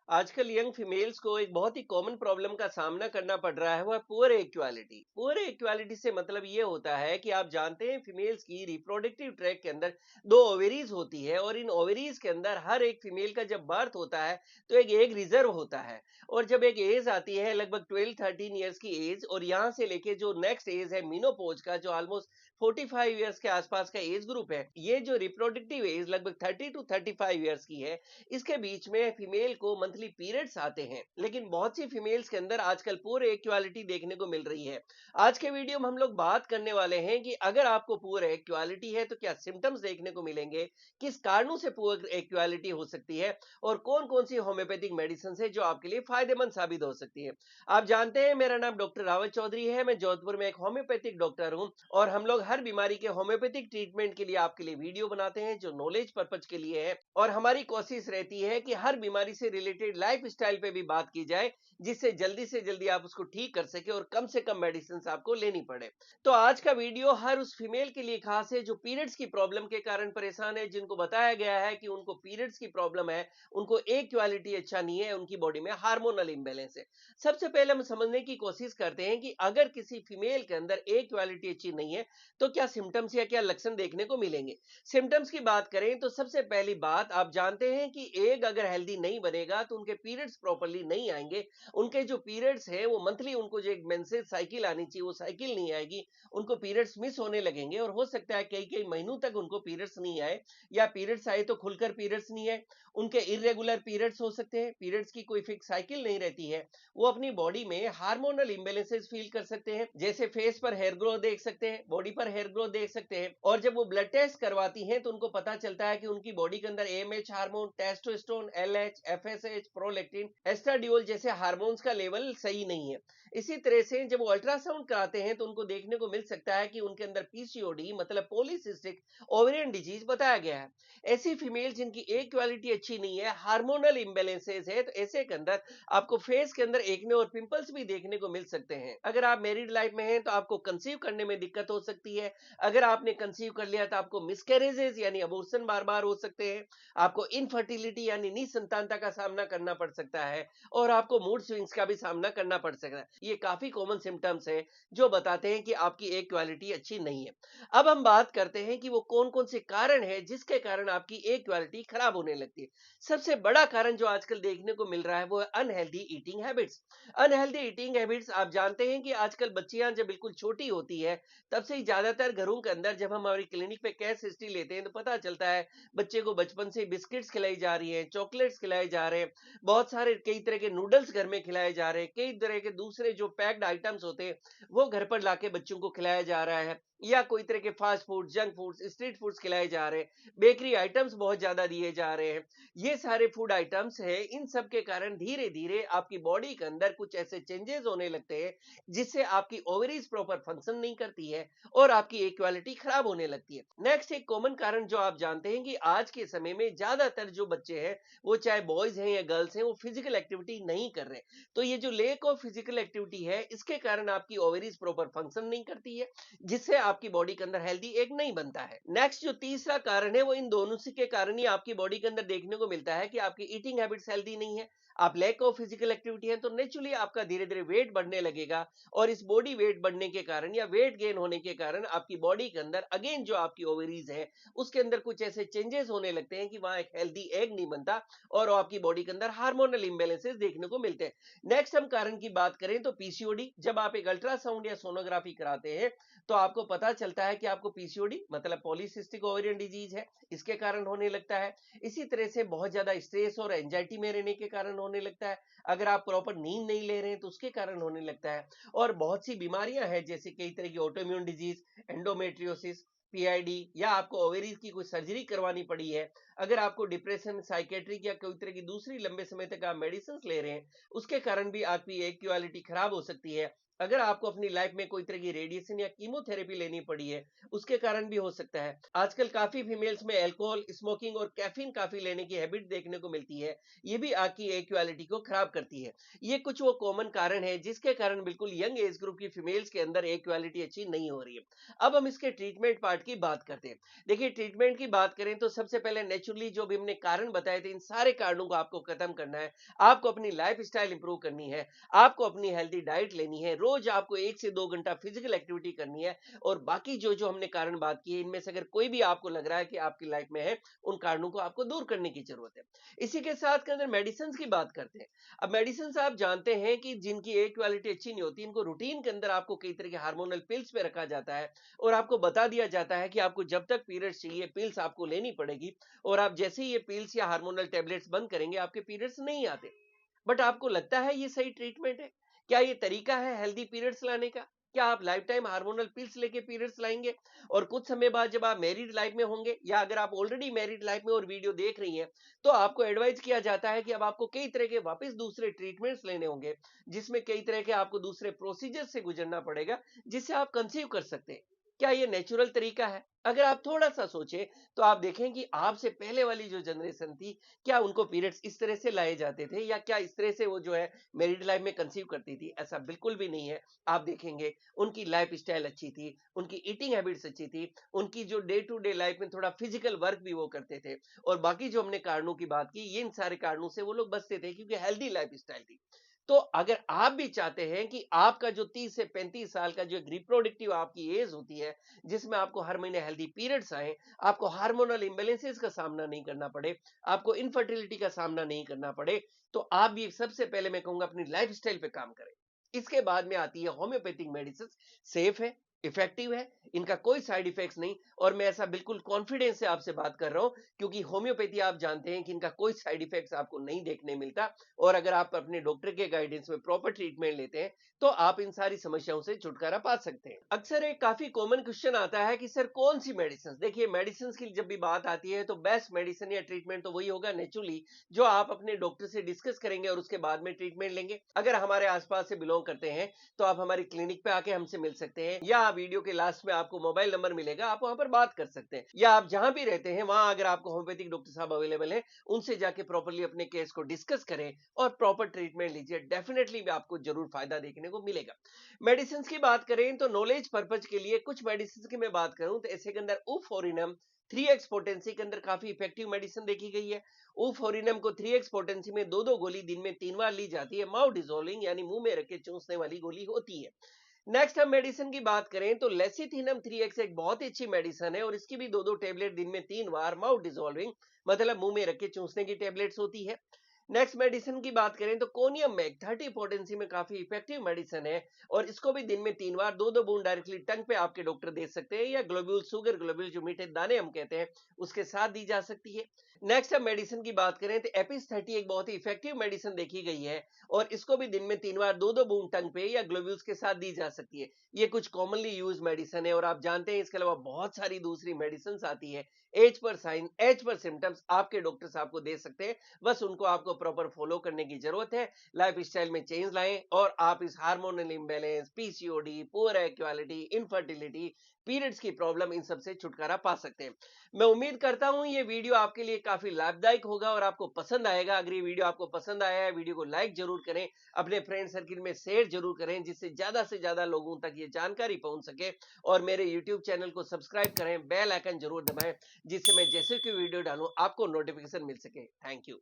आजकल young females को एक बहुत ही कॉमन प्रॉब्लम का सामना करना पड़ रहा है, वो है पुअर इक्वालिटी। पुअर इक्वालिटी से मतलब ये होता है कि आप जानते हैं फीमेल्स की रिप्रोडक्टिव ट्रैक के अंदर दो ओवेरीज होती है और इन ओवेरीज के अंदर हर एक फीमेल का जब बर्थ होता है तो एक एग रिजर्व होता है। और जब एक एज आती है लगभग 12-13 ईयर्स की एज, और यहाँ से लेके जो नेक्स्ट एज है मीनोपोज का, जो ऑलमोस्ट 45 ईयर्स के आसपास का एज ग्रुप है, ये जो रिप्रोडक्टिव एज लगभग 30 to 35 ईयर्स की है, इसके बीच में फीमेल को मंथली पीरियड्स आते हैं। लेकिन बहुत सी फीमेल्स के अंदर आजकल पुअर इक्वालिटी देखने को मिल रही है। आज के वीडियो में हम लोग बात करने वाले हैं कि अगर आपको पुअर इक्वालिटी है तो क्या सिम्टम्स देखने को मिलेंगे, किस कारणों से पुअर इक्वालिटी हो सकती है, और कौन कौन सी होम्योपैथिक मेडिसिन है जो आपके लिए फायदेमंद साबित हो सकती है। आप जानते हैं मेरा नाम डॉक्टर रावत चौधरी है, मैं जोधपुर में एक होम्योपैथिक डॉक्टर हूं, और हम लोग हर बीमारी के होम्योपैथिक ट्रीटमेंट के लिए आपके लिए वीडियो बनाते हैं जो नॉलेज पर्पज के लिए है। और हमारी कोशिश रहती है कि हर बीमारी से रिलेटेड लाइफ स्टाइल पे भी बात की जाए, जिससे जल्दी से जल्दी आप उसको ठीक कर सके और कम से कम मेडिसिन आपको लेनी पड़े। तो आज का वीडियो हर उस फीमेल के लिए खास है जो पीरियड्स की प्रॉब्लम के कारण परेशान है, जिनको बताया गया है कि उनको पीरियड्स की प्रॉब्लम है, उनको एक क्वालिटी अच्छा नहीं है, उनकी बॉडी में हार्मोनल इम्बेलेंस है। सबसे पहले हम समझने की कोशिश करते हैं कि अगर किसी फीमेल के अंदर एक क्वालिटी अच्छी नहीं है तो क्या सिम्टम्स या क्या लक्षण देखने को मिलेंगे। सिम्टम्स की बात करें तो सबसे पहली बात, आप जानते हैं कि एग अगर हेल्दी नहीं बनेगा तो उनके पीरियड्स प्रॉपर्ली नहीं आएंगे। उनके जो पीरियड्स है वो मंथली, उनको जो एक मेंसेस साइकिल आनी चाहिए वो साइकिल नहीं आएगी, उनको पीरियड्स मिस होने लगेंगे, और हो सकता है कई कई महीनों तक उनको पीरियड्स नहीं आए, या पीरियड्स आए तो खुलकर पीरियड्स नहीं आए। उनके इरेगुलर पीरियड्स हो सकते हैं, पीरियड्स की कोई फिक्स साइकिल नहीं रहती है। वो अपनी बॉडी में हार्मोनल इम्बेलेंसेस फील कर सकते हैं, जैसे फेस पर हेयर ग्रोथ देख सकते हैं, बॉडी पर हेयर ग्रोथ देख सकते हैं। और जब वो ब्लड टेस्ट करवाती हैं तो उनको पता चलता है कि उनकी बॉडी के अंदर AMH hormone, testosterone, LH, FSH, prolactin, estradiol जैसे हार्मोन्स का लेवल सही नहीं है। इसी तरह से जब वो अल्ट्रासाउंड कराते हैं तो उनको देखने को मिल सकता है कि उनके अंदर पीसीओडी मतलब पॉलीसिस्टिक ओवेरियन डिजीज बताया गया है। ऐसी फीमेल जिनकी एक क्वालिटी अच्छी नहीं है, हार्मोनल इम्बेलेंसेस है, तो ऐसे के अंदर आपको फेस के अंदर एक्ने और पिंपल्स भी देखने को मिल सकते हैं। अगर आप मैरिड लाइफ में हैं तो आपको कंसीव करने में दिक्कत हो सकती है। अगर आपने कंसीव कर लिया तो आपको मिसकैरेजेस यानी अबॉर्शन बार बार हो सकते हैं। आपको इनफर्टिलिटी यानी निसंतानता का सामना करना पड़ सकता है, और आपको मूड स्विंग्स का भी सामना करना पड़ सकता है। ये काफी कॉमन सिम्टम्स है जो बताते हैं कि आपकी एक क्वालिटी अच्छी नहीं है। अब हम बात करते हैं कि वो कौन कौन से कारण है जिसके कारण आपकी एक क्वालिटी खराब होने लगती है। सबसे बड़ा कारण जो आजकल देखने को मिल रहा है वो है unhealthy eating habits. Unhealthy eating habits, आप जानते हैं कि आजकल बच्चियां जब बिल्कुल छोटी होती है तब से ही ज्यादातर घरों के अंदर, जब हम हमारी क्लिनिक पे केस हिस्ट्री लेते हैं तो पता चलता है बच्चे को बचपन से बिस्किट्स खिलाई जा रही है, चॉकलेट्स खिलाए जा रहे हैं, बहुत सारे कई तरह के नूडल्स घर में खिलाए जा रहे हैं, कई तरह के दूसरे जो पैक्ड आइटम्स होते हैं वो घर पर लाके बच्चों को खिलाया जा रहा है, या कोई तरह के fast food, junk foods, street foods खिलाए जा रहे हैं, बेकरी आइटम्स बहुत ज्यादा दिए जा रहे हैं। ये सारे फूड आइटम्स है, इन सब के कारण धीरे धीरे आपकी बॉडी के अंदर कुछ ऐसे चेंजेस होने लगते हैं जिससे आपकी ओवरीज प्रॉपर फंक्शन नहीं करती है और आपकी इक्वालिटी खराब होने लगती है। नेक्स्ट एक कॉमन कारण जो आप जानते हैं कि आज के समय में ज्यादातर जो बच्चे हैं, वो चाहे बॉयज हैं या गर्ल्स हैं, वो फिजिकल एक्टिविटी नहीं कर रहे। तो ये जो लेक ऑफ फिजिकल एक्टिविटी है, इसके कारण आपकी ओवरीज प्रॉपर फंक्शन नहीं करती है, जिससे आपकी बॉडी के अंदर हेल्दी एग नहीं बनता है। नेक्स्ट जो तीसरा कारण है वो इन दोनों से के कारण ही आपकी बॉडी के अंदर देखने को मिलता है कि आपकी ईटिंग हैबिट्स हेल्दी नहीं है, आप लैक ऑफ फिजिकल एक्टिविटी है, तो नेचुरली आपका धीरे धीरे वेट बढ़ने लगेगा, और इस बॉडी वेट बढ़ने के कारण या वेट गेन होने के कारण आपकी बॉडी के अंदर अगेन जो आपकी ओवरीज है उसके अंदर कुछ ऐसे चेंजेस होने लगते हैं कि वहां एक हेल्दी एग नहीं बनता, और आपकी बॉडी के अंदर हार्मोनल इम्बेलेंसेस देखने को मिलते हैं। नेक्स्ट हम कारण की बात करें तो पीसीओडी, जब आप एक अल्ट्रासाउंड या सोनोग्राफी कराते हैं तो आपको पता चलता है कि आपको पीसीओडी मतलब पॉलीसिस्टिक ओवेरियन डिजीज है, इसके कारण होने लगता है। इसी तरह से बहुत ज्यादा स्ट्रेस और एंजाइटी में रहने के कारण होने लगता है। अगर आप प्रॉपर नींद नहीं ले रहे हैं तो उसके कारण होने लगता है। और बहुत सी बीमारियां हैं जैसे कई तरह की ऑटोइम्यून डिजीज, एंडोमेट्रियोसिस, पीआईडी, या आपको ओवेरीज की कोई सर्जरी करवानी पड़ी है, अगर आपको डिप्रेशन, साइकेट्रिक या कोई तरह की दूसरी लंबे समय तक आप मेडिसिन ले रहे हैं, उसके कारण भी आपकी एक क्वालिटी खराब हो सकती है। अगर आपको अपनी लाइफ में कोई तरह की रेडिएशन या कीमोथेरेपी लेनी पड़ी है, उसके कारण भी हो सकता है। आजकल काफी फीमेल्स में अल्कोहल, स्मोकिंग और कैफीन काफी लेने की हैबिट देखने को मिलती है। ये भी आंख की एक्वालिटी को खराब करती है। ये कुछ वो कॉमन कारण है जिसके कारण बिल्कुल यंग एज ग्रुप की फीमेल्स के अंदर एक्वालिटी अच्छी नहीं हो रही है। अब हम इसके ट्रीटमेंट पार्ट की बात करते हैं। देखिए, ट्रीटमेंट की बात करें तो सबसे पहले नेचुरली जो भी हमने कारण बताए थे, इन सारे कारणों को आपको खत्म करना है। आपको अपनी लाइफ स्टाइल इंप्रूव करनी है, आपको अपनी हेल्दी डाइट लेनी है, रोज आपको 1 से 2 घंटा फिजिकल एक्टिविटी करनी है, और बाकी जो जो हमने कारण बात की है, इनमें से अगर कोई भी आपको लग रहा है कि आपकी लाइफ में है, उन कारणों को आपको दूर करने की जरूरत है। इसी के साथ के अंदर मेडिसिन की बात करते हैं। अब मेडिसिन आप जानते हैं कि जिनकी एक क्वालिटी अच्छी नहीं होती, इनको रूटीन के अंदर आपको कई तरह के हार्मोनल पिल्स पे रखा जाता है, और आपको बता दिया जाता है कि आपको जब तक पीरियड्स चाहिए पिल्स आपको लेनी पड़ेगी, और आप जैसे ही ये पिल्स या हार्मोनल टेबलेट्स बंद करेंगे, आपके पीरियड्स नहीं आते। बट आपको लगता है ये सही ट्रीटमेंट है? क्या ये तरीका है हेल्दी पीरियड्स लाने का? क्या आप लाइफ टाइम हार्मोनल पिल्स लेके पीरियड्स लाएंगे, और कुछ समय बाद जब आप मैरिड लाइफ में होंगे, या अगर आप ऑलरेडी मैरिड लाइफ में और वीडियो देख रही हैं, तो आपको एडवाइस किया जाता है कि अब आपको कई तरह के वापस दूसरे ट्रीटमेंट्स लेने होंगे, जिसमें कई तरह के आपको दूसरे प्रोसीजर से गुजरना पड़ेगा, जिससे आप कंसीव कर सकते हैं। क्या ये नेचुरल तरीका है? अगर आप थोड़ा सा सोचें, तो आप देखें कि आपसे पहले वाली जो जनरेशन थी, क्या उनको पीरियड्स इस तरह से लाए जाते थे, या क्या इस तरह से वो जो है मैरिड लाइफ में कंसीव करती थी? ऐसा बिल्कुल भी नहीं है। आप देखेंगे उनकी लाइफ स्टाइल अच्छी थी, उनकी ईटिंग हैबिट्स अच्छी थी, उनकी जो डे टू डे लाइफ में थोड़ा फिजिकल वर्क भी वो करते थे, और बाकी जो हमने कारणों की बात की, ये इन सारे कारणों से वो लोग बचते थे, क्योंकि हेल्दी लाइफ स्टाइल थी। तो अगर आप भी चाहते हैं कि आपका जो 30 से 35 साल का जो एक रिप्रोडक्टिव आपकी एज होती है, जिसमें आपको हर महीने हेल्दी पीरियड्स आए, आपको हार्मोनल इम्बैलेंसेस का सामना नहीं करना पड़े, आपको इनफर्टिलिटी का सामना नहीं करना पड़े, तो आप भी सबसे पहले मैं कहूंगा अपनी लाइफस्टाइल पे काम करें। इसके बाद में आती है होम्योपैथिक मेडिसिन। सेफ है, इफेक्टिव है, इनका कोई साइड इफेक्ट्स नहीं, और मैं ऐसा बिल्कुल कॉन्फिडेंस से आपसे बात कर रहा हूं, क्योंकि होम्योपैथी आप जानते हैं कि इनका कोई साइड इफेक्ट्स आपको नहीं देखने मिलता, और अगर आप अपने डॉक्टर के गाइडेंस में प्रॉपर ट्रीटमेंट लेते हैं, तो आप इन सारी समस्याओं से छुटकारा पा सकते हैं। अक्सर एक काफी कॉमन क्वेश्चन आता है कि सर कौन सी मेडिसिन। देखिए, मेडिसिन की जब भी बात आती है, तो बेस्ट मेडिसिन या ट्रीटमेंट तो वही होगा नेचुरली, जो आप अपने डॉक्टर से डिस्कस करेंगे और उसके बाद में ट्रीटमेंट लेंगे। अगर हमारे आसपास से बिलोंग करते हैं, तो आप हमारी क्लिनिक पे आके हमसे मिल सकते हैं, या वीडियो के लास्ट में आपको मोबाइल नंबर मिलेगा, आप वहां पर बात कर सकते हैं, या आप जहां भी रहते हैं वहां अगर आपको होम्योपैथिक डॉक्टर साहब अवेलेबल है, उनसे जाके प्रॉपर्ली अपने केस को डिस्कस करें और प्रॉपर ट्रीटमेंट लीजिए। डेफिनेटली भी आपको जरूर फायदा देखने को मिलेगा। मेडिसिन की बात करें तो नॉलेज पर्पज के लिए कुछ मेडिसिन की मैं बात करूं, तो ऐसे के अंदर उफोरिनम 3x पोटेंसी के अंदर काफी इफेक्टिव मेडिसिन देखी गई है। उफोरिनम को 3x पोटेंसी में दो दो गोली दिन में 3 बार ली जाती है। माउथ डिजोल्विंग यानी मुंह में रख के चूसने वाली गोली होती है। नेक्स्ट हम मेडिसिन की बात करें तो लेसिथिनम 3x एक बहुत ही अच्छी मेडिसिन है, और इसकी भी दो दो टेबलेट दिन में 3 बार माउथ डिजोल्विंग, मतलब मुंह में रख के चूसने की टेबलेट्स होती है। नेक्स्ट मेडिसिन की बात करें तो कोनियम मैग 30 पोटेंसी में काफी इफेक्टिव मेडिसिन है, और इसको भी दिन में 3 बार दो दो बूंद डायरेक्टली टंग पे आपके डॉक्टर दे सकते हैं, या ग्लोब्यूल शुगर ग्लोब्यूल जो मीठे दाने हम कहते हैं, उसके साथ दी जा सकती है। नेक्स्ट हम मेडिसिन की बात करें तो एपिस 30 एक बहुत ही इफेक्टिव मेडिसिन देखी गई है, और इसको भी दिन में 3 बार दो दो बूंद टंग पे या ग्लोब्यूल्स के साथ दी जा सकती है। ये कुछ कॉमनली यूज मेडिसिन है, और आप जानते हैं इसके अलावा बहुत सारी दूसरी मेडिसिन आती है। एज पर साइन, एज पर सिम्टम्स आपके डॉक्टर्स आपको दे सकते हैं, बस उनको आपको प्रॉपर फॉलो करने की जरूरत है। लाइफ स्टाइल में चेंज लाएं, और आप इस hormonal imbalance, PCOD, poor equality, infertility, periods की प्रॉब्लम, इन सब से छुटकारा पा सकते हैं। मैं उम्मीद करता हूं ये वीडियो आपके लिए काफी लाभदायक होगा और आपको पसंद आएगा। अगर ये वीडियो आपको पसंद आया है, वीडियो को लाइक जरूर करें, अपने फ्रेंड सर्किल में शेयर जरूर करें, जिससे ज्यादा से ज्यादा लोगों तक ये जानकारी पहुंच सके, और मेरे यूट्यूब चैनल को सब्सक्राइब करें, बेल आइकन जरूर दबाएं, जिससे मैं जैसे कोई वीडियो डालूं आपको नोटिफिकेशन मिल सके। Thank you.